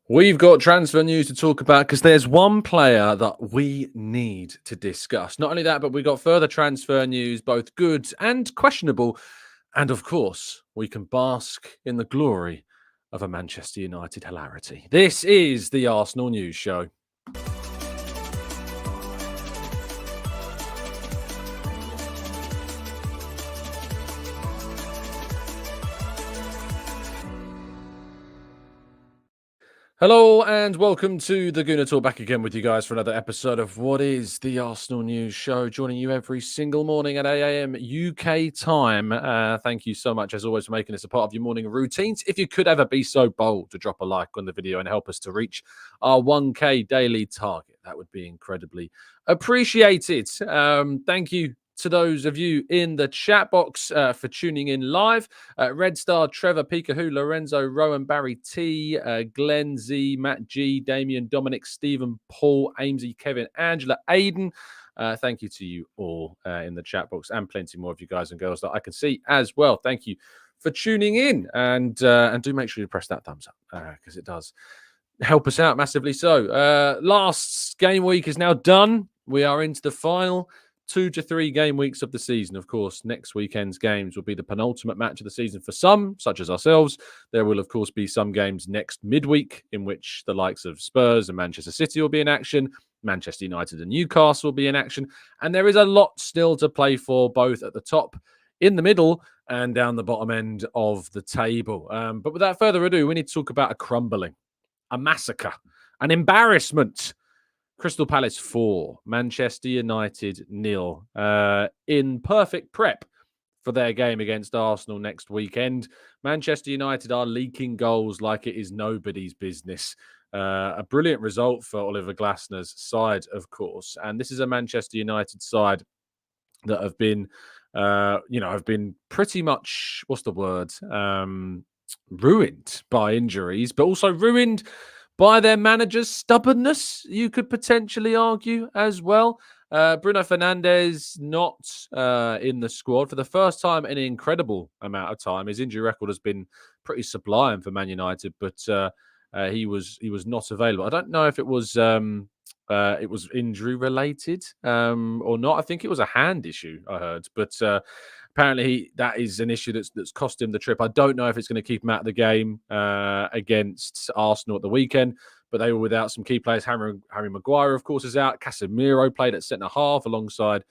We've got transfer news to talk about because there's one player that we need to discuss. Not only that, but we got further transfer news, both good and questionable. And of course, we can bask in the glory of a Manchester United hilarity. This is the Arsenal News Show. Hello and welcome to the Gooner Talk, back again with you guys for another episode of what is the Arsenal News Show, joining you every single morning at 8 a.m. UK time. Thank you so much, as always, for making this a part of your morning routines. If you could ever be so bold to drop a like on the video and help us to reach our 1K daily target, that would be incredibly appreciated. Thank you to those of you in the chat box for tuning in live. Red Star, Trevor, Pikahu, Lorenzo, Rowan, Barry T, Glenn Z, Matt G, Damien, Dominic, Stephen, Paul, Amesy, Kevin, Angela, Aiden. Thank you to you all in the chat box, and plenty more of you guys and girls that I can see as well. Thank you for tuning in, and do make sure you press that thumbs up because it does help us out massively. So last game week is now done. We are into the final 2 to 3 game weeks of the season. Of course, next weekend's games will be the penultimate match of the season for some, such as ourselves. There will, of course, be some games next midweek in which the likes of Spurs and Manchester City will be in action. Manchester United and Newcastle will be in action. And there is a lot still to play for, both at the top, in the middle, and down the bottom end of the table. But without further ado, we need to talk about a crumbling, a massacre, an embarrassment. Crystal Palace 4, Manchester United 0, in perfect prep for their game against Arsenal next weekend. Manchester United are leaking goals like it is nobody's business. A brilliant result for Oliver Glasner's side, of course. And this is a Manchester United side that have been, have been pretty much, ruined by injuries, but also ruined by their manager's stubbornness, you could potentially argue as well. Bruno Fernandes not in the squad for the first time in an incredible amount of time. His injury record has been pretty sublime for Man United, but he was not available. I don't know if it was injury related or not. I think it was a hand issue, I heard, but apparently that is an issue that's cost him the trip. I don't know if it's going to keep him out of the game against Arsenal at the weekend, but they were without some key players. Harry Maguire, of course, is out. Casemiro played at centre-half alongside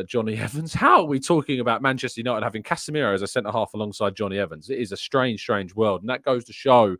Johnny Evans. How are we talking about Manchester United having Casemiro as a centre-half alongside Johnny Evans? It is a strange, strange world, and that goes to show,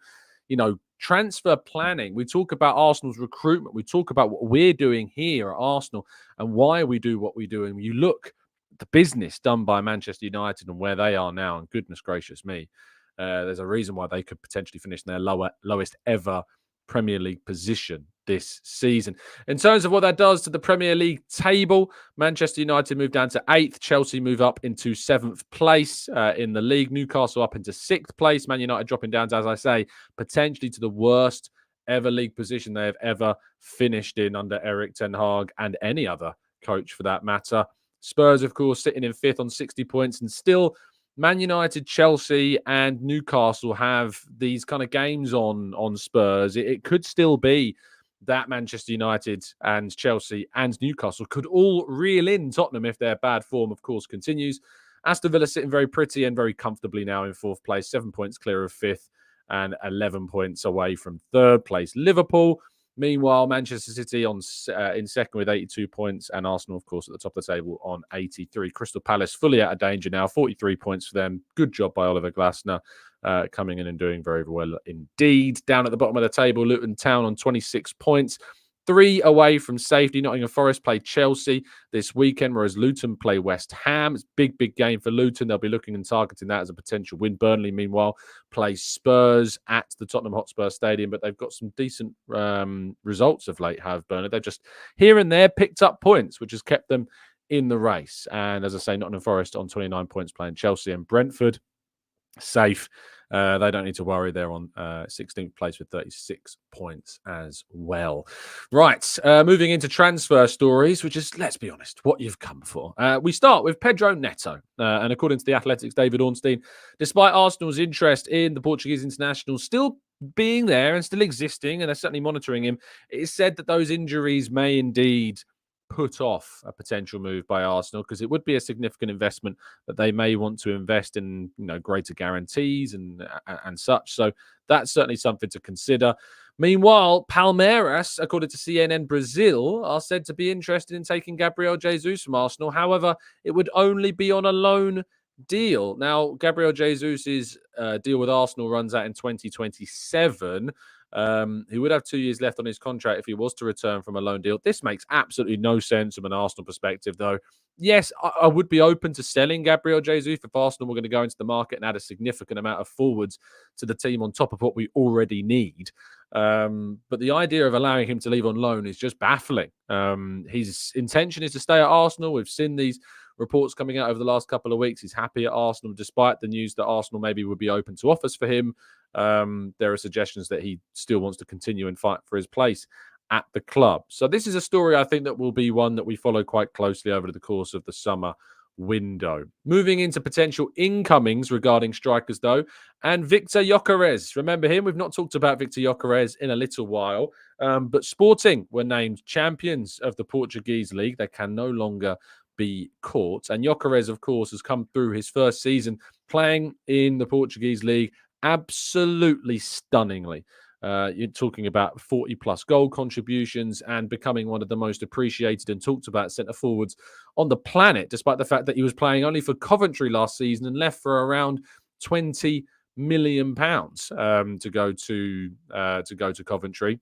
transfer planning. We talk about Arsenal's recruitment. We talk about what we're doing here at Arsenal and why we do what we do. And you look the business done by Manchester United and where they are now, and goodness gracious me, there's a reason why they could potentially finish in their lowest ever Premier League position this season. In terms of what that does to the Premier League table, Manchester United move down to 8th, Chelsea move up into 7th place in the league, Newcastle up into 6th place, Man United dropping down to, as I say, potentially to the worst ever league position they have ever finished in under Erik ten Hag and any other coach for that matter. Spurs, of course, sitting in 5th on 60 points, and still Man United, Chelsea, and Newcastle have these kind of games on Spurs. It could still be that Manchester United and Chelsea and Newcastle could all reel in Tottenham if their bad form, of course, continues. Aston Villa sitting very pretty and very comfortably now in 4th place, 7 points clear of 5th and 11 points away from 3rd place. Liverpool, meanwhile, Manchester City in 2nd with 82 points, and Arsenal, of course, at the top of the table on 83. Crystal Palace fully out of danger now, 43 points for them. Good job by Oliver Glasner, coming in and doing very well indeed. Down at the bottom of the table, Luton Town on 26 points. 3 away from safety. Nottingham Forest play Chelsea this weekend, whereas Luton play West Ham. It's a big game for Luton. They'll be looking and targeting that as a potential win. Burnley, meanwhile, play Spurs at the Tottenham Hotspur Stadium, but they've got some decent results of late, have Burnley. They've just here and there picked up points, which has kept them in the race. And as I say, Nottingham Forest on 29 points playing Chelsea, and Brentford safe. They don't need to worry. They're on 16th place with 36 points as well. Right, moving into transfer stories, which is, let's be honest, what you've come for. We start with Pedro Neto. And according to The Athletic's David Ornstein, despite Arsenal's interest in the Portuguese international still being there and still existing, and they're certainly monitoring him. It's said that those injuries may indeed put off a potential move by Arsenal, because it would be a significant investment that they may want to invest in, greater guarantees and such. So that's certainly something to consider. Meanwhile, Palmeiras, according to CNN Brazil, are said to be interested in taking Gabriel Jesus from Arsenal. However, it would only be on a loan deal. Now, Gabriel Jesus's deal with Arsenal runs out in 2027. He would have 2 years left on his contract if he was to return from a loan deal. This makes absolutely no sense from an Arsenal perspective, though. Yes, I would be open to selling Gabriel Jesus if Arsenal were going to go into the market and add a significant amount of forwards to the team on top of what we already need. But the idea of allowing him to leave on loan is just baffling. His intention is to stay at Arsenal. We've seen these reports coming out over the last couple of weeks. He's happy at Arsenal, despite the news that Arsenal maybe would be open to offers for him. There are suggestions that he still wants to continue and fight for his place at the club. So this is a story I think that will be one that we follow quite closely over the course of the summer window. Moving into potential incomings regarding strikers, though, and Viktor Gyokeres. Remember him? We've not talked about Viktor Gyokeres in a little while, but Sporting were named champions of the Portuguese league. They can no longer be caught. And Gyokeres, of course, has come through his first season playing in the Portuguese league absolutely stunningly. You're talking about 40-plus goal contributions and becoming one of the most appreciated and talked about centre forwards on the planet, despite the fact that he was playing only for Coventry last season and left for around £20 million to go to Coventry.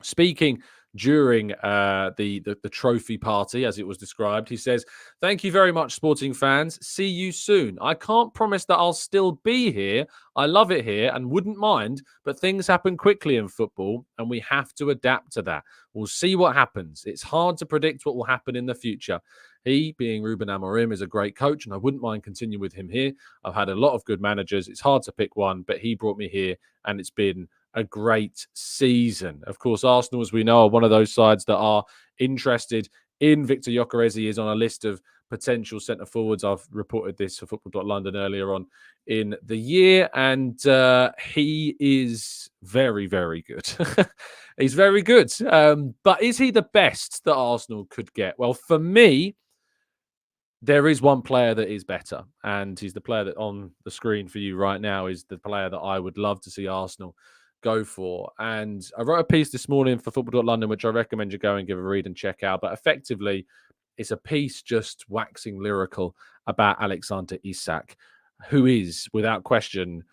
Speaking during the trophy party, as it was described, he says, "Thank you very much, Sporting fans. See you soon. I can't promise that I'll still be here. I love it here and wouldn't mind, but things happen quickly in football and we have to adapt to that. We'll see what happens. It's hard to predict what will happen in the future." He, being Ruben Amorim, is a great coach and I wouldn't mind continuing with him here. I've had a lot of good managers. It's hard to pick one, but he brought me here and it's been a great season. Of course, Arsenal, as we know, are one of those sides that are interested in Viktor Gyokeres. He is on a list of potential centre forwards. I've reported this for Football.London earlier on in the year, and he is very, very good. He's very good. But is he the best that Arsenal could get? Well, for me, there is one player that is better, and he's the player that on the screen for you right now is the player that I would love to see Arsenal go for. And I wrote a piece this morning for Football.London, which I recommend you go and give a read and check out. But effectively, it's a piece just waxing lyrical about Alexander Isak, who is, without question,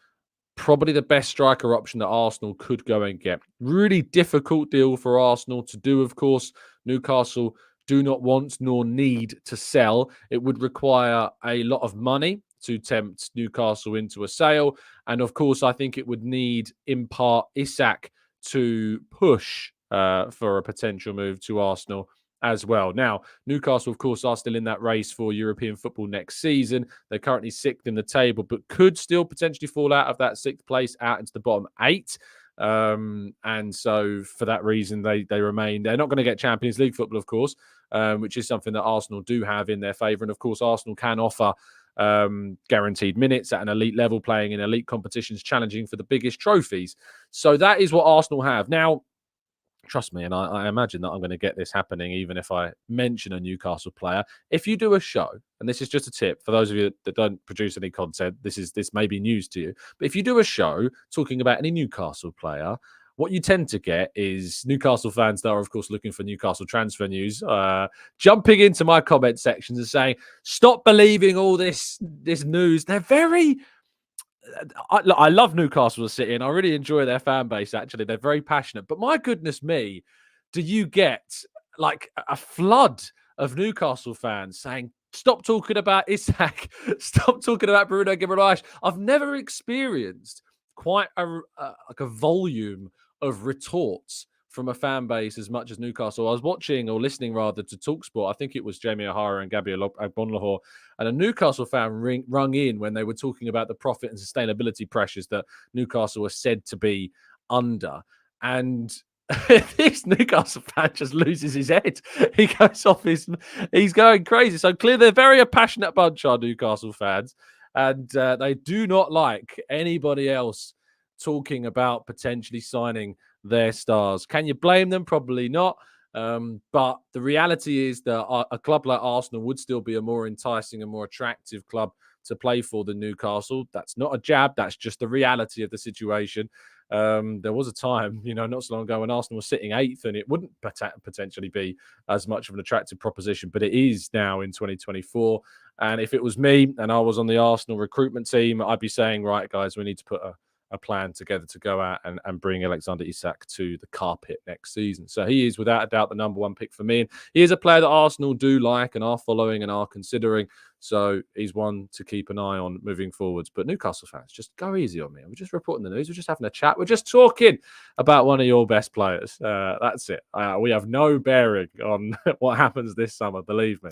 probably the best striker option that Arsenal could go and get. Really difficult deal for Arsenal to do, of course. Newcastle do not want nor need to sell. It would require a lot of money to tempt Newcastle into a sale. And of course, I think it would need, in part, Isak to push for a potential move to Arsenal as well. Now, Newcastle, of course, are still in that race for European football next season. They're currently sixth in the table, but could still potentially fall out of that sixth place out into the bottom eight. And so for that reason, they remain. They're not going to get Champions League football, of course, which is something that Arsenal do have in their favour. And of course, Arsenal can offer guaranteed minutes at an elite level, playing in elite competitions, challenging for the biggest trophies. So that is what Arsenal have. Now, trust me, and I imagine that I'm going to get this happening even if I mention a Newcastle player. If you do a show, and this is just a tip for those of you that don't produce any content, this may be news to you, but if you do a show talking about any Newcastle player, what you tend to get is Newcastle fans that are, of course, looking for Newcastle transfer news, jumping into my comment sections and saying, "Stop believing all this news." They're very... I love Newcastle as a city and I really enjoy their fan base, actually. They're very passionate. But my goodness me, do you get like a flood of Newcastle fans saying, "Stop talking about Isak, stop talking about Bruno Guimaraes." I've never experienced quite a volume of retorts from a fan base as much as Newcastle. I was watching or listening rather to TalkSport. I think it was Jamie O'Hara and Gabriel Bonlahor, and a Newcastle fan rung in when they were talking about the profit and sustainability pressures that Newcastle were said to be under. And this Newcastle fan just loses his head. He goes off he's going crazy. So clearly they're very a passionate bunch, our Newcastle fans, and they do not like anybody else talking about potentially signing their stars. Can you blame them? Probably not. But the reality is that a club like Arsenal would still be a more enticing and more attractive club to play for than Newcastle. That's not a jab. That's just the reality of the situation. There was a time, not so long ago when Arsenal was sitting 8th and it wouldn't potentially be as much of an attractive proposition, but it is now in 2024. And if it was me and I was on the Arsenal recruitment team, I'd be saying, right, guys, we need to put a plan together to go out and bring Alexander Isak to the carpet next season. So he is without a doubt the number one pick for me. And he is a player that Arsenal do like and are following and are considering. So he's one to keep an eye on moving forwards. But Newcastle fans, just go easy on me. We're just reporting the news. We're just having a chat. We're just talking about one of your best players. That's it. We have no bearing on what happens this summer, believe me.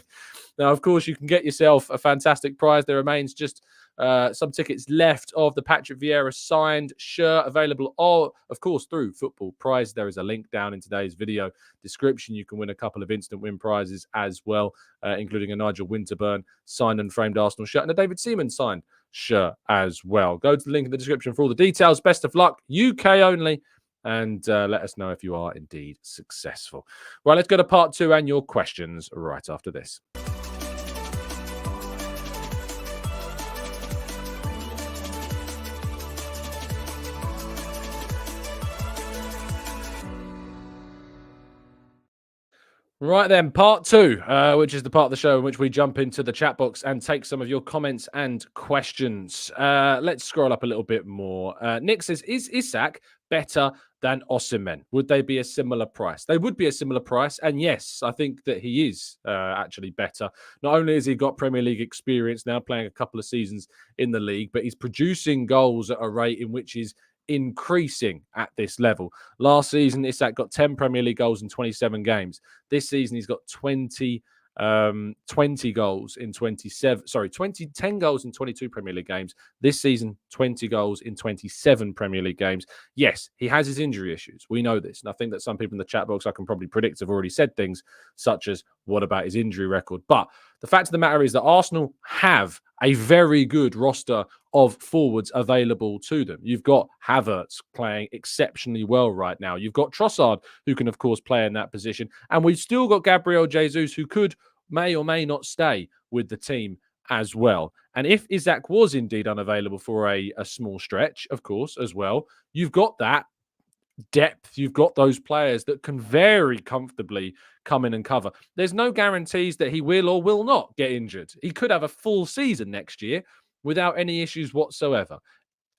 Now, of course, you can get yourself a fantastic prize. There remains just some tickets left of the Patrick Vieira signed shirt available, of course, through Football Prize. There is a link down in today's video description. You can win a couple of instant win prizes as well, including a Nigel Winterburn signed and framed Arsenal shirt and a David Seaman signed shirt as well. Go to the link in the description for all the details. Best of luck, UK only. And let us know if you are indeed successful. Right, let's go to part 2 and your questions right after this. Right then, part 2, which is the part of the show in which we jump into the chat box and take some of your comments and questions. Let's scroll up a little bit more. Nick says, is Isak better than Osimhen? Would they be a similar price? They would be a similar price. And yes, I think that he is actually better. Not only has he got Premier League experience now, playing a couple of seasons in the league, but he's producing goals at a rate in which is increasing at this level. Last season, Isak got 10 Premier League goals in 27 games. This season, he's got 20 goals in 10 goals in 22 Premier League games. This season, 20 goals in 27 Premier League games. Yes, he has his injury issues. We know this. And I think that some people in the chat box, I can probably predict, have already said things such as, what about his injury record? But the fact of the matter is that Arsenal have a very good roster of forwards available to them. You've got Havertz playing exceptionally well right now. You've got Trossard, who can, of course, play in that position. And we've still got Gabriel Jesus, who may or may not stay with the team as well. And if Isak was indeed unavailable for a small stretch, of course, as well, you've got that depth. You've got those players that can very comfortably come in and cover. There's no guarantees that he will or will not get injured. He could have a full season next year without any issues whatsoever.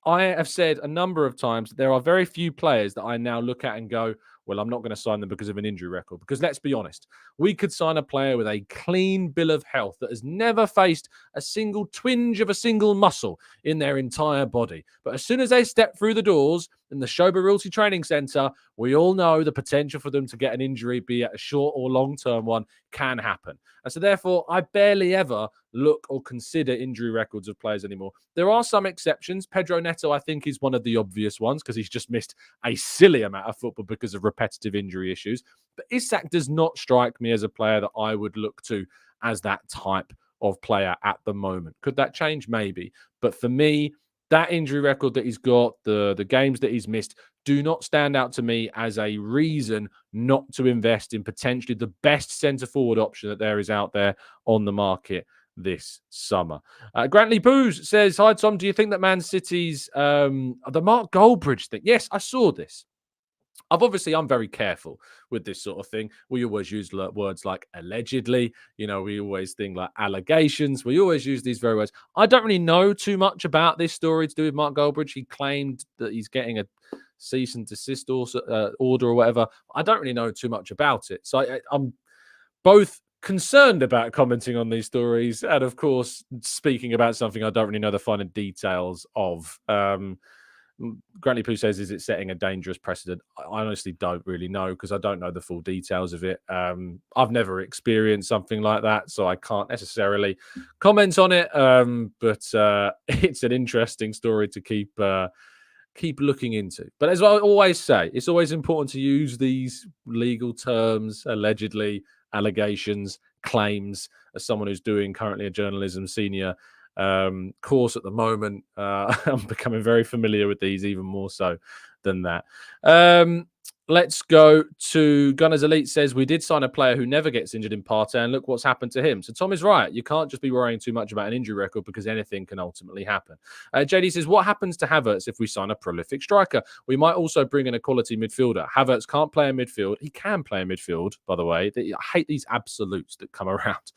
I have said a number of times that there are very few players that I now look at and go, well, I'm not going to sign them because of an injury record. Because let's be honest, we could sign a player with a clean bill of health that has never faced a single twinge of a single muscle in their entire body. But as soon as they step through the doors in the Shoba Realty Training Centre, we all know the potential for them to get an injury, be it a short or long-term one, can happen. And so therefore, I barely ever look or consider injury records of players anymore. There are some exceptions. Pedro Neto, I think, is one of the obvious ones because he's just missed a silly amount of football because of repetitive injury issues. But Isak does not strike me as a player that I would look to as that type of player at the moment. Could that change? Maybe. But for me, that injury record that he's got, the games that he's missed, do not stand out to me as a reason not to invest in potentially the best centre-forward option that there is out there on the market this summer. Grantley Booze says, hi, Tom, do you think that Man City's, the Mark Goldbridge thing? Yes, I saw this. I'm very careful with this sort of thing. We always use words like allegedly, we always think like allegations. We always use these very words. I don't really know too much about this story to do with Mark Goldbridge. He claimed that he's getting a cease and desist order or whatever. I don't really know too much about it. So I'm both concerned about commenting on these stories and, of course, speaking about something I don't really know the finer details of. Grantley Pooh says, is it setting a dangerous precedent? I honestly don't really know because I don't know the full details of it. I've never experienced something like that, so I can't necessarily comment on it. But it's an interesting story to keep looking into. But as I always say, it's always important to use these legal terms, allegedly, allegations, claims, as someone who's doing currently a journalism senior course at the moment. I'm becoming very familiar with these, even more so than that. Let's go to Gunners Elite says, we did sign a player who never gets injured in Partey, and look what's happened to him. So Tom is right. You can't just be worrying too much about an injury record because anything can ultimately happen. JD says, what happens to Havertz if we sign a prolific striker? We might also bring in a quality midfielder. Havertz can't play in midfield. He can play in midfield, by the way. I hate these absolutes that come around.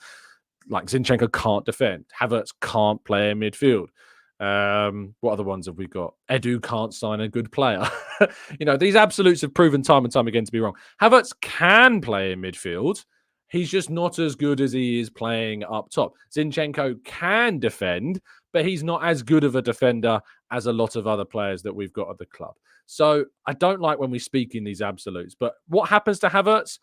Like Zinchenko can't defend. Havertz can't play in midfield. What other ones have we got? Edu can't sign a good player. These absolutes have proven time and time again to be wrong. Havertz can play in midfield. He's just not as good as he is playing up top. Zinchenko can defend, but he's not as good of a defender as a lot of other players that we've got at the club. So I don't like when we speak in these absolutes. But what happens to Havertz?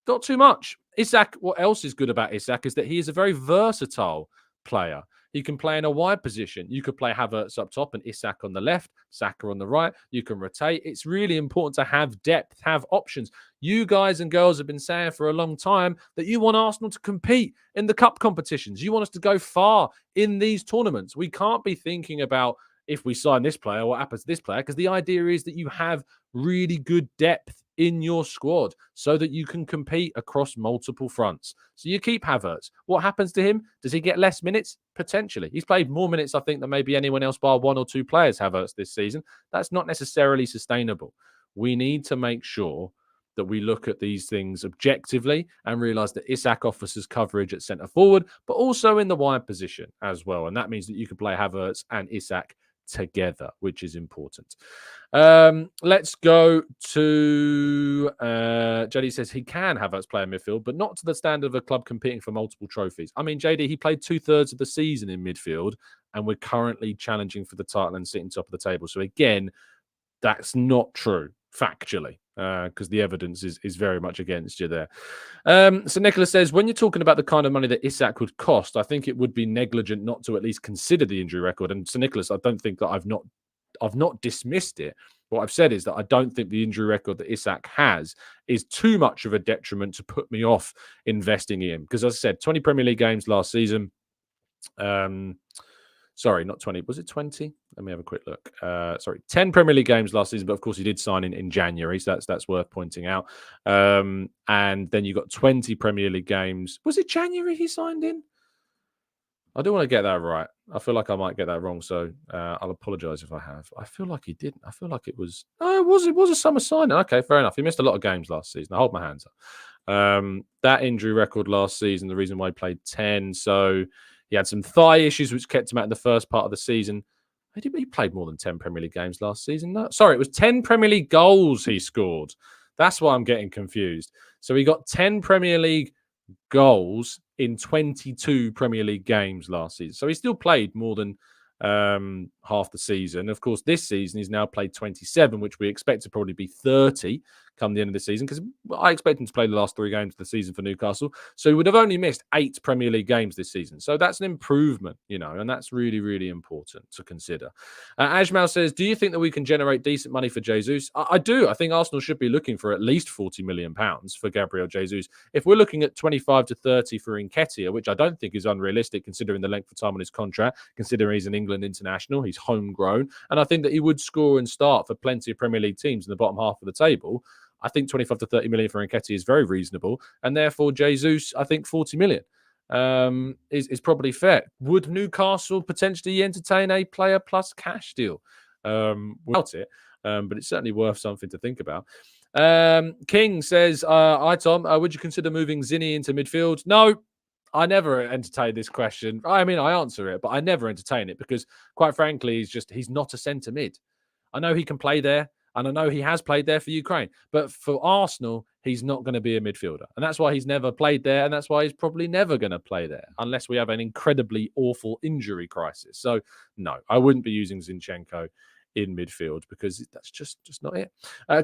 Not too much. Isak, what else is good about Isak is that he is a very versatile player. He can play in a wide position. You could play Havertz up top and Isak on the left, Saka on the right. You can rotate. It's really important to have depth, have options. You guys and girls have been saying for a long time that you want Arsenal to compete in the cup competitions. You want us to go far in these tournaments. We can't be thinking about if we sign this player, what happens to this player? Because the idea is that you have really good depth in your squad so that you can compete across multiple fronts. So you keep Havertz. What happens to him? Does he get less minutes? Potentially. He's played more minutes, I think, than maybe anyone else bar one or two players, Havertz, this season. That's not necessarily sustainable. We need to make sure that we look at these things objectively and realise that Isak offers us coverage at centre forward, but also in the wide position as well. And that means that you can play Havertz and Isak together, which is important. Let's go to JD says he can have us play in midfield, but not to the standard of a club competing for multiple trophies. I mean, JD, he played 2/3 of the season in midfield, and we're currently challenging for the title and sitting top of the table. So again, that's not true factually, because the evidence is very much against you there. So Nicholas says, when you're talking about the kind of money that Isak would cost, I think it would be negligent not to at least consider the injury record. And so Nicholas, I don't think that I've not dismissed it. What I've said is that I don't think the injury record that Isak has is too much of a detriment to put me off investing in him. Because as I said, 20 Premier League games last season. Sorry, not 20. Was it 20? Let me have a quick look. 10 Premier League games last season, but of course he did sign in January, so that's worth pointing out. And then you got 20 Premier League games. Was it January he signed in? I do want to get that right. I feel like I might get that wrong, so I'll apologise if I have. I feel like he didn't. I feel like it was. Oh, it was a summer signing. Okay, fair enough. He missed a lot of games last season. I hold my hands up. That injury record last season, the reason why he played 10, so he had some thigh issues, which kept him out in the first part of the season. He played more than 10 Premier League games last season. No, sorry, it was 10 Premier League goals he scored. That's why I'm getting confused. So he got 10 Premier League goals in 22 Premier League games last season. So he still played more than half the season. Of course, this season he's now played 27, which we expect to probably be 30 come the end of the season, because I expect him to play the last 3 games of the season for Newcastle. So he would have only missed 8 Premier League games this season. So that's an improvement, and that's really, really important to consider. Ajmal says, do you think that we can generate decent money for Jesus? I do. I think Arsenal should be looking for at least £40 million for Gabriel Jesus. If we're looking at 25 to 30 for Nketiah, which I don't think is unrealistic considering the length of time on his contract, considering he's an England international, he's homegrown, and I think that he would score and start for plenty of Premier League teams in the bottom half of the table. I think 25 to 30 million for Nketiah is very reasonable. And therefore, Jesus, I think 40 million is probably fair. Would Newcastle potentially entertain a player plus cash deal? Without it, but it's certainly worth something to think about. King says, hi, Tom. Would you consider moving Zinni into midfield? No, I never entertain this question. I mean, I answer it, but I never entertain it because, quite frankly, he's not a centre mid. I know he can play there. And I know he has played there for Ukraine. But for Arsenal, he's not going to be a midfielder. And that's why he's never played there. And that's why he's probably never going to play there unless we have an incredibly awful injury crisis. So, no, I wouldn't be using Zinchenko in midfield because that's just not it.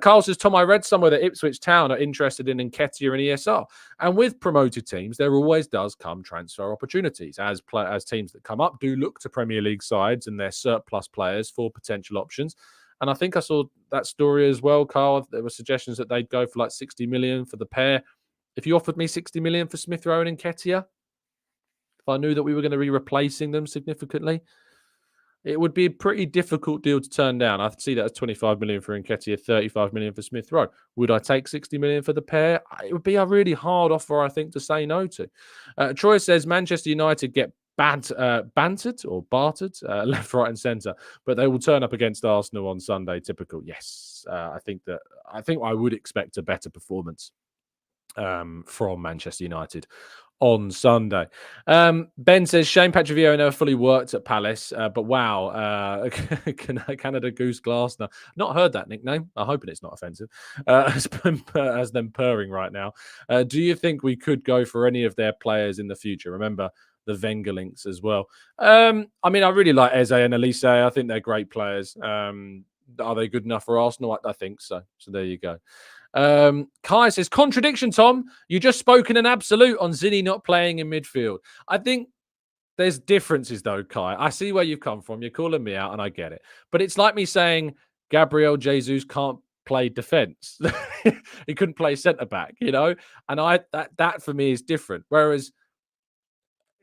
Carl says, Tom, I read somewhere that Ipswich Town are interested in Nketiah and ESR. And with promoted teams, there always does come transfer opportunities. As teams that come up do look to Premier League sides and their surplus players for potential options. And I think I saw that story as well, Carl. There were suggestions that they'd go for like 60 million for the pair. If you offered me 60 million for Smith Rowe and Nketiah, if I knew that we were going to be replacing them significantly, it would be a pretty difficult deal to turn down. I see that as 25 million for Nketiah, 35 million for Smith Rowe. Would I take 60 million for the pair? It would be a really hard offer, I think, to say no to. Troy says Manchester United get bantered or bartered left, right, and centre, but they will turn up against Arsenal on Sunday. Typical. Yes, I think I would expect a better performance from Manchester United on Sunday. Ben says Shane Petroviero never fully worked at Palace, but wow, Canada Goose Glasner. Not heard that nickname. I'm hoping it's not offensive. As them purring right now. Do you think we could go for any of their players in the future? Remember the Wenger links as well. I mean, I really like Eze and Elise. I think they're great players. Are they good enough for Arsenal? I think so. So there you go. Kai says, contradiction, Tom. You just spoken an absolute on Zinni not playing in midfield. I think there's differences, though, Kai. I see where you've come from. You're calling me out, and I get it. But it's like me saying Gabriel Jesus can't play defense. He couldn't play centre-back, you know? And that for me is different. Whereas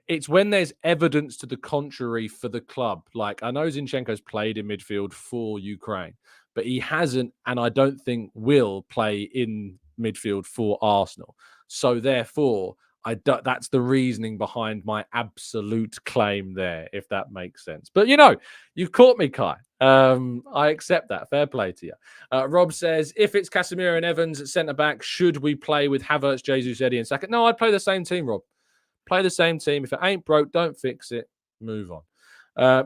it's when there's evidence to the contrary for the club. Like, I know Zinchenko's played in midfield for Ukraine, but he hasn't, and I don't think will play in midfield for Arsenal. So therefore, that's the reasoning behind my absolute claim there, if that makes sense. But, you know, you've caught me, Kai. I accept that. Fair play to you. Rob says, if it's Casemiro and Evans at centre-back, should we play with Havertz, Jesus, Eddie and Saka? No, I'd play the same team, Rob. Play the same team. If it ain't broke, don't fix it. Move on.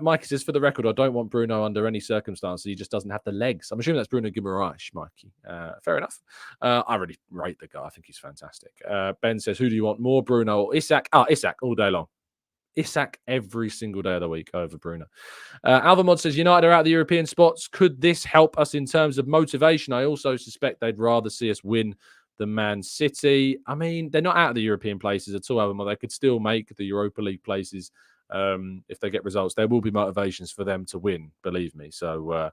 Mikey says, for the record, I don't want Bruno under any circumstances. He just doesn't have the legs. I'm assuming that's Bruno Guimaraes, Mikey. Fair enough. I really rate the guy. I think he's fantastic. Ben says, who do you want more, Bruno or Isak? Isak all day long. Isak every single day of the week over Bruno. Alvamod says, United are out of the European spots. Could this help us in terms of motivation? I also suspect they'd rather see us win the Man City. I mean, they're not out of the European places at all. They could still make the Europa League places if they get results. There will be motivations for them to win, believe me. So,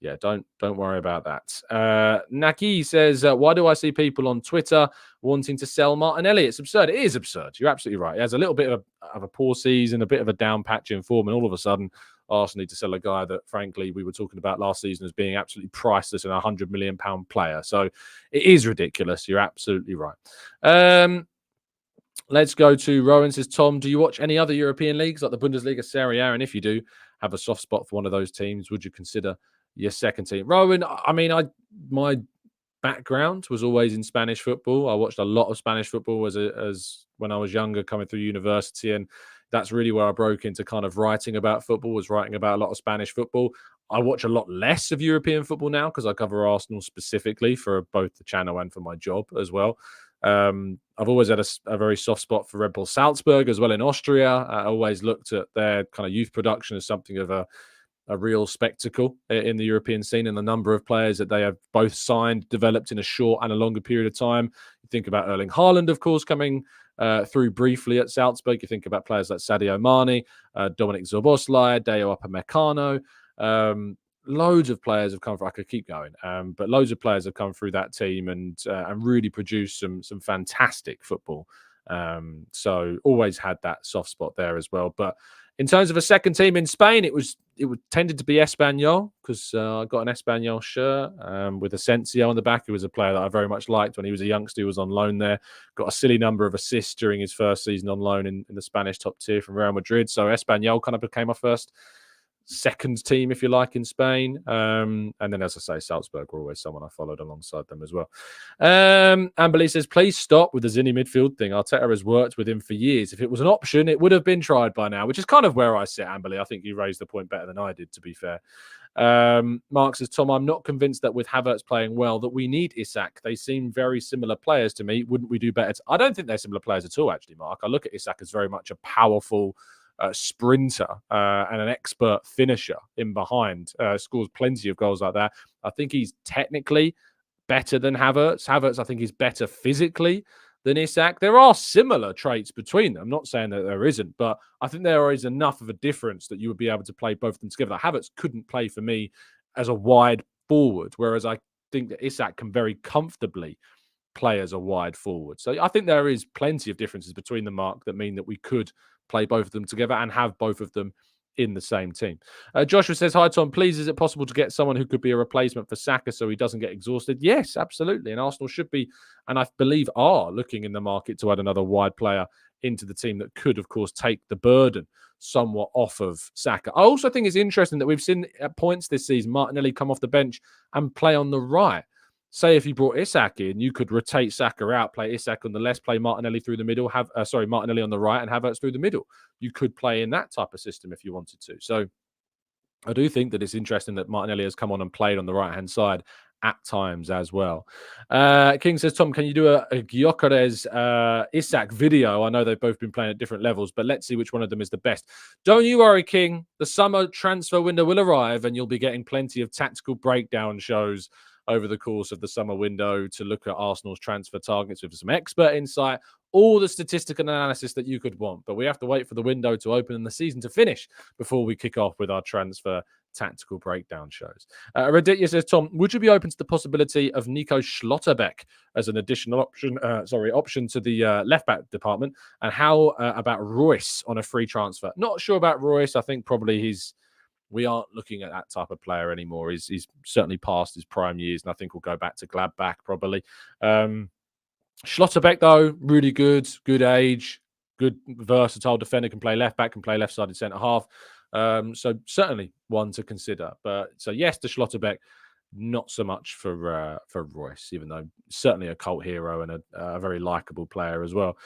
yeah, don't worry about that. Naki says, why do I see people on Twitter wanting to sell Martinelli? It's absurd. It is absurd. You're absolutely right. He has a little bit of a poor season, a bit of a down patch in form, and all of a sudden, Arsenal need to sell a guy that, frankly, we were talking about last season as being absolutely priceless and a £100 million player. So it is ridiculous. You're absolutely right. Let's go to Rowan says, Tom, do you watch any other European leagues like the Bundesliga, Serie A? And if you do have a soft spot for one of those teams, would you consider your second team? Rowan, I mean, my background was always in Spanish football. I watched a lot of Spanish football as when I was younger, coming through university, and that's really where I broke into kind of writing about football, was writing about a lot of Spanish football. I watch a lot less of European football now because I cover Arsenal specifically for both the channel and for my job as well. I've always had a very soft spot for Red Bull Salzburg as well in Austria. I always looked at their kind of youth production as something of a real spectacle in the European scene, and the number of players that they have both signed, developed in a short and a longer period of time. You think about Erling Haaland, of course, coming through briefly at Salzburg. You think about players like Sadio Mane, Dominic Szoboszlai, Deo Upamecano. Loads of players have come through. I could keep going, but loads of players have come through that team and really produced some fantastic football. So always had that soft spot there as well. But in terms of a second team in Spain, it tended to be Espanyol because I got an Espanyol shirt with Asensio on the back, who was a player that I very much liked when he was a youngster. He was on loan there, got a silly number of assists during his first season on loan in the Spanish top tier from Real Madrid. So Espanyol kind of became my second team, if you like, in Spain. And then, as I say, Salzburg were always someone I followed alongside them as well. Amberly says, please stop with the Zinni midfield thing. Arteta has worked with him for years. If it was an option, it would have been tried by now, which is kind of where I sit, Amberly. I think you raised the point better than I did, to be fair. Mark says, Tom, I'm not convinced that with Havertz playing well that we need Isak. They seem very similar players to me. Wouldn't we do better? I don't think they're similar players at all, actually, Mark. I look at Isak as very much a powerful sprinter and an expert finisher in behind. Scores plenty of goals like that. I think he's technically better than Havertz. Havertz, I think, is better physically than Isak. There are similar traits between them. I'm not saying that there isn't, but I think there is enough of a difference that you would be able to play both of them together. Like, Havertz couldn't play for me as a wide forward, whereas I think that Isak can very comfortably play as a wide forward. So I think there is plenty of differences between them, Mark, that mean that we could play both of them together and have both of them in the same team. Joshua says, hi, Tom. Please, is it possible to get someone who could be a replacement for Saka so he doesn't get exhausted? Yes, absolutely. And Arsenal should be, and I believe are, looking in the market to add another wide player into the team that could, of course, take the burden somewhat off of Saka. I also think it's interesting that we've seen at points this season Martinelli come off the bench and play on the right. Say if you brought Isak in, you could rotate Saka out, play Isak on the left, play Martinelli through the middle, Martinelli on the right and Havertz through the middle. You could play in that type of system if you wanted to. So I do think that it's interesting that Martinelli has come on and played on the right-hand side at times as well. King says, Tom, can you do a Gyokeres Isak video? I know they've both been playing at different levels, but let's see which one of them is the best. Don't you worry, King. The summer transfer window will arrive and you'll be getting plenty of tactical breakdown shows over the course of the summer window to look at Arsenal's transfer targets with some expert insight, all the statistical analysis that you could want. But we have to wait for the window to open and the season to finish before we kick off with our transfer tactical breakdown shows. Raditya says, Tom, would you be open to the possibility of Nico Schlotterbeck as an additional option to the left-back department? And how about Royce on a free transfer? Not sure about Royce. I think probably we aren't looking at that type of player anymore. He's certainly past his prime years, and I think we'll go back to Gladbach probably. Schlotterbeck, though, really good age, good versatile defender, can play left back, can play left-sided centre-half. So certainly one to consider. But so yes to Schlotterbeck, not so much for Royce, even though certainly a cult hero and a very likable player as well.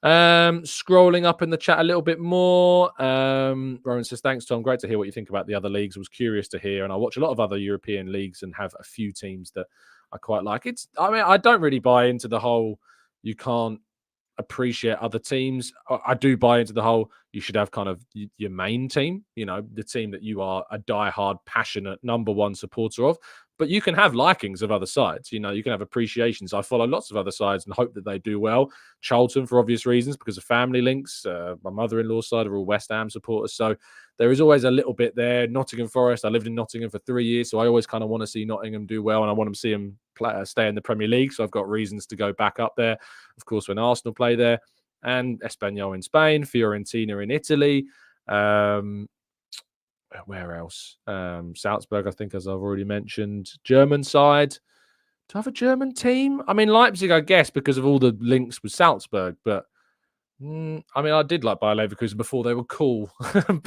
Scrolling up in the chat a little bit more, Rowan says, thanks, Tom. Great to hear what you think about the other leagues. I was curious to hear, and I watch a lot of other European leagues and have a few teams that I quite like. I don't really buy into the whole you can't appreciate other teams. I do buy into the whole you should have kind of your main team, the team that you are a diehard, passionate number one supporter of. But you can have likings of other sides. You can have appreciations. I follow lots of other sides and hope that they do well. Charlton, for obvious reasons, because of family links. My mother-in-law's side are all West Ham supporters. So there is always a little bit there. Nottingham Forest, I lived in Nottingham for 3 years, so I always kind of want to see Nottingham do well, and I want to see them stay in the Premier League, so I've got reasons to go back up there. Of course, when Arsenal play there, and Espanyol in Spain, Fiorentina in Italy. Where else? Salzburg, I think, as I've already mentioned. German side. Do I have a German team? I mean, Leipzig, I guess, because of all the links with Salzburg. But, I did like Bayer Leverkusen before they were cool.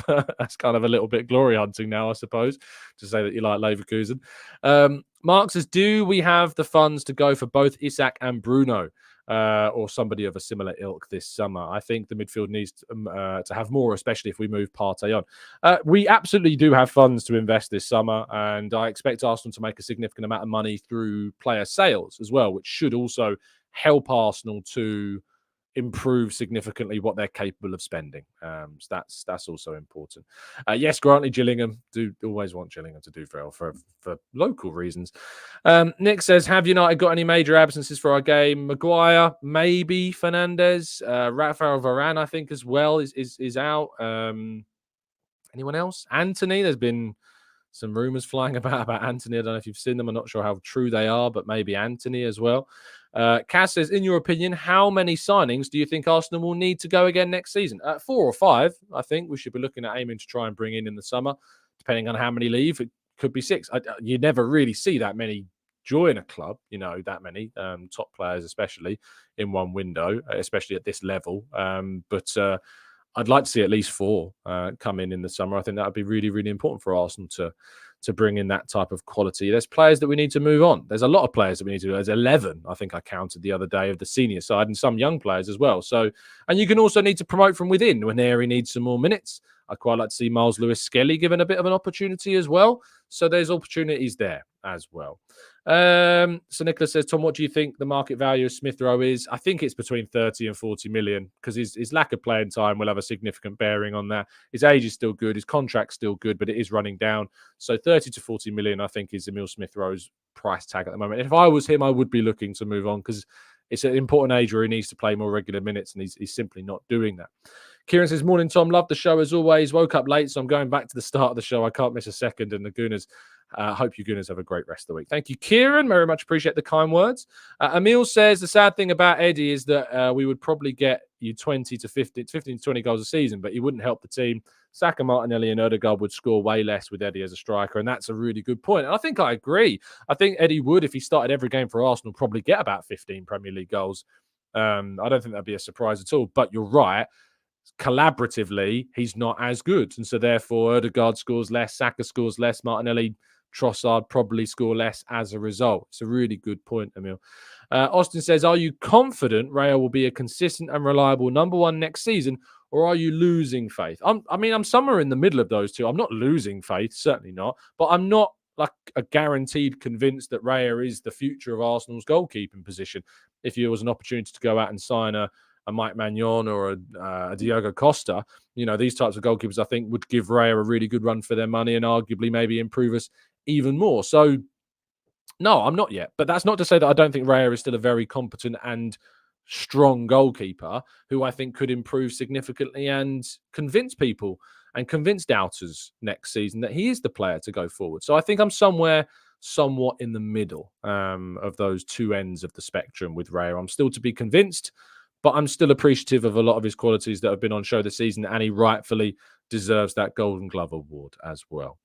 But that's kind of a little bit glory hunting now, I suppose, to say that you like Leverkusen. Mark says, do we have the funds to go for both Isak and Bruno? Or somebody of a similar ilk this summer? I think the midfield needs to have more, especially if we move Partey on. We absolutely do have funds to invest this summer, and I expect Arsenal to make a significant amount of money through player sales as well, which should also help Arsenal to improve significantly what they're capable of spending. So that's also important. Yes, Grantley, Gillingham. Do always want Gillingham to do well for local reasons. Nick says, have United got any major absences for our game? Maguire, maybe. Fernandes, Rafael Varane, I think as well is out. Anyone else? Anthony, there's been some rumours flying about Anthony. I don't know if you've seen them. I'm not sure how true they are, but maybe Anthony as well. Cass says, in your opinion, how many signings do you think Arsenal will need to go again next season? 4 or 5, I think we should be looking at aiming to try and bring in the summer. Depending on how many leave, it could be 6. You never really see that many join a club, that many top players, especially in one window, especially at this level. But I'd like to see at least 4 come in the summer. I think that would be really, really important for Arsenal to bring in that type of quality. There's players that we need to move on. There's a lot of players that we need to do. There's 11, I think I counted the other day, of the senior side, and some young players as well. So, and you can also need to promote from within when Airy needs some more minutes. I'd quite like to see Miles Lewis-Skelly given a bit of an opportunity as well. So there's opportunities there as well. So Nicholas says, Tom, what do you think the market value of Smith Rowe is? I think it's between 30 and 40 million, because his lack of playing time will have a significant bearing on that. His age is still good. His contract's still good, but it is running down. So 30 to 40 million, I think, is Emile Smith Rowe's price tag at the moment. If I was him, I would be looking to move on, because it's an important age where he needs to play more regular minutes, and he's simply not doing that. Kieran says, morning, Tom. Love the show as always. Woke up late, so I'm going back to the start of the show. I can't miss a second. And the Gooners, hope you Gooners have a great rest of the week. Thank you, Kieran. Very much appreciate the kind words. Emil says, the sad thing about Eddie is that we would probably get you 15 to 20 goals a season, but he wouldn't help the team. Saka, Martinelli and Odegaard would score way less with Eddie as a striker, and that's a really good point. And I think I agree. I think Eddie would, if he started every game for Arsenal, probably get about 15 Premier League goals. I don't think that'd be a surprise at all, but you're right. Collaboratively, he's not as good. And so therefore, Odegaard scores less, Saka scores less, Martinelli, Trossard probably score less as a result. It's a really good point, Emil. Austin says, are you confident Raya will be a consistent and reliable number one next season, or are you losing faith? I'm somewhere in the middle of those two. I'm not losing faith, certainly not, but I'm not like a guaranteed convinced that Raya is the future of Arsenal's goalkeeping position. If there was an opportunity to go out and sign a Mike Maignan or a Diogo Costa, these types of goalkeepers, I think, would give Raya a really good run for their money and arguably maybe improve us even more. So, no, I'm not yet. But that's not to say that I don't think Raya is still a very competent and strong goalkeeper who I think could improve significantly and convince people and convince doubters next season that he is the player to go forward. So I think I'm somewhere somewhat in the middle of those two ends of the spectrum with Raya. I'm still to be convinced, but I'm still appreciative of a lot of his qualities that have been on show this season, and he rightfully deserves that Golden Glove award as well.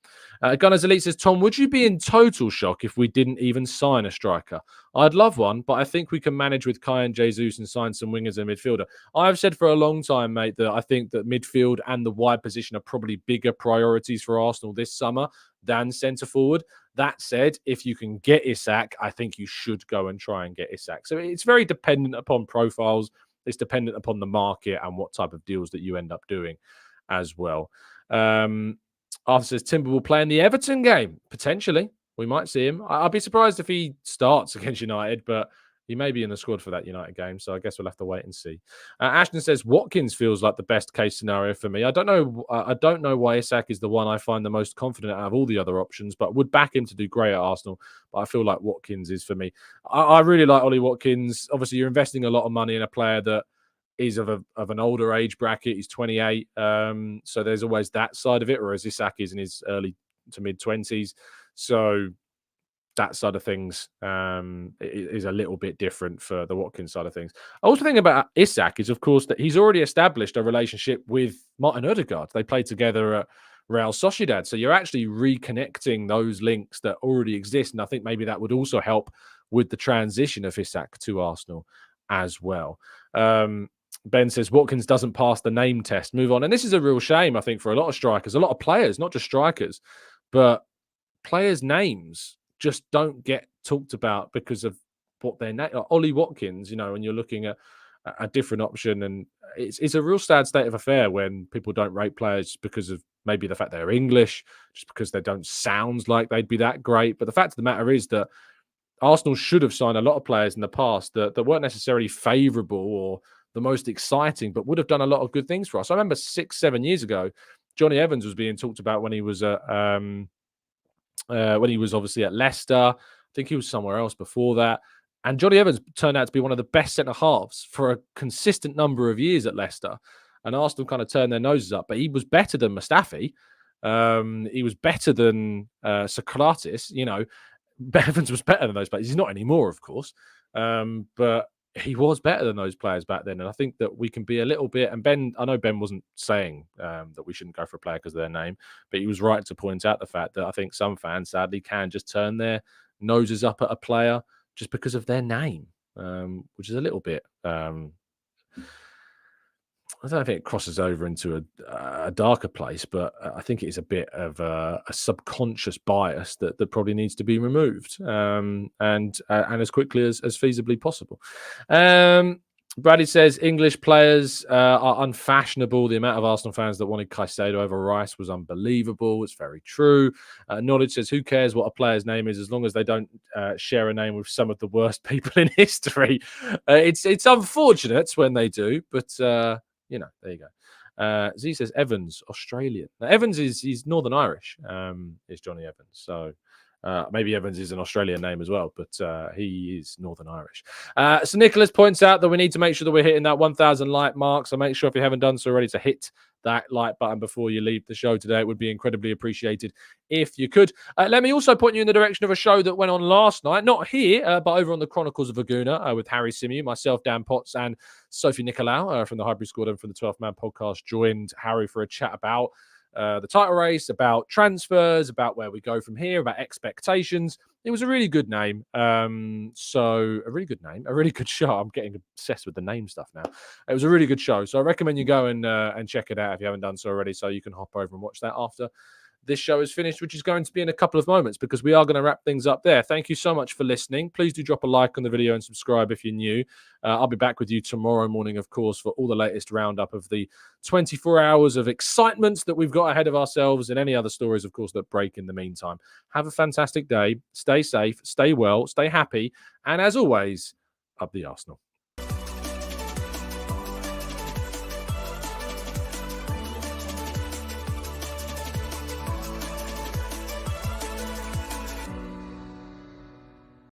Gunners Elite says, Tom, would you be in total shock if we didn't even sign a striker? I'd love one, but I think we can manage with Kai and Jesus and sign some wingers and midfielder. I've said for a long time, mate, that I think that midfield and the wide position are probably bigger priorities for Arsenal this summer than centre forward. That said, if you can get Isak, I think you should go and try and get Isak. So it's very dependent upon profiles. It's dependent upon the market and what type of deals that you end up doing as well. Arthur says Timber will play in the Everton game. Potentially. We might see him. I'd be surprised if he starts against United, but he may be in the squad for that United game, so I guess we'll have to wait and see. Ashton says Watkins feels like the best case scenario for me. I don't know why Isak is the one I find the most confident out of all the other options, but would back him to do great at Arsenal. But I feel like Watkins is for me. I really like Ollie Watkins. Obviously, you're investing a lot of money in a player that is of an older age bracket. He's 28, so there's always that side of it, whereas Isak is in his early to mid-20s. So that side of things is a little bit different for the Watkins side of things. I also think about Isak is, of course, that he's already established a relationship with Martin Odegaard. They played together at Real Sociedad. So you're actually reconnecting those links that already exist. And I think maybe that would also help with the transition of Isak to Arsenal as well. Ben says Watkins doesn't pass the name test. Move on. And this is a real shame, I think, for a lot of strikers, a lot of players, not just strikers, but players' names just don't get talked about because of what their name. Ollie Watkins, when you're looking at a different option, and it's a real sad state of affair when people don't rate players because of maybe the fact they're English, just because they don't sound like they'd be that great. But the fact of the matter is that Arsenal should have signed a lot of players in the past that weren't necessarily favourable or the most exciting, but would have done a lot of good things for us. I remember 6-7 years ago, Johnny Evans was being talked about when he was obviously at Leicester. I think he was somewhere else before that. And Johnny Evans turned out to be one of the best centre halves for a consistent number of years at Leicester. And Arsenal kind of turned their noses up, but he was better than Mustafi. He was better than Socrates. Evans was better than those players. He's not anymore, of course. But he was better than those players back then. And I think that we can be a little bit, and Ben, I know Ben wasn't saying that we shouldn't go for a player because of their name, but he was right to point out the fact that I think some fans sadly can just turn their noses up at a player just because of their name, which is a little bit, I don't know if it crosses over into a darker place, but I think it is a bit of a subconscious bias that probably needs to be removed, and as quickly as feasibly possible. Brady says English players are unfashionable. The amount of Arsenal fans that wanted Caicedo over Rice was unbelievable. It's very true. Knowledge says, who cares what a player's name is as long as they don't share a name with some of the worst people in history. It's unfortunate when they do, but there you go. Z says Evans, Australian. Now, Evans he's Northern Irish, is Johnny Evans. So Maybe Evans is an Australian name as well, but he is Northern Irish. So Nicholas points out that we need to make sure that we're hitting that 1,000 like mark. So make sure if you haven't done so already to hit that like button before you leave the show today. It would be incredibly appreciated if you could. Let me also point you in the direction of a show that went on last night, not here, but over on the Chronicles of a Gooner with Harry Simeon, myself, Dan Potts, and Sophie Nicolau from the Hybrid Squad and from the 12th Man podcast joined Harry for a chat about the title race, about transfers, about where we go from here, about expectations. It was a really good name. A really good show. I'm getting obsessed with the name stuff now. It was a really good show. So I recommend you go and check it out if you haven't done so already, so you can hop over and watch that after this show is finished, which is going to be in a couple of moments because we are going to wrap things up there. Thank you so much for listening. Please do drop a like on the video and subscribe if you're new. I'll be back with you tomorrow morning, of course, for all the latest roundup of the 24 hours of excitement that we've got ahead of ourselves and any other stories, of course, that break in the meantime. Have a fantastic day. Stay safe, stay well, stay happy. And as always, up the Arsenal.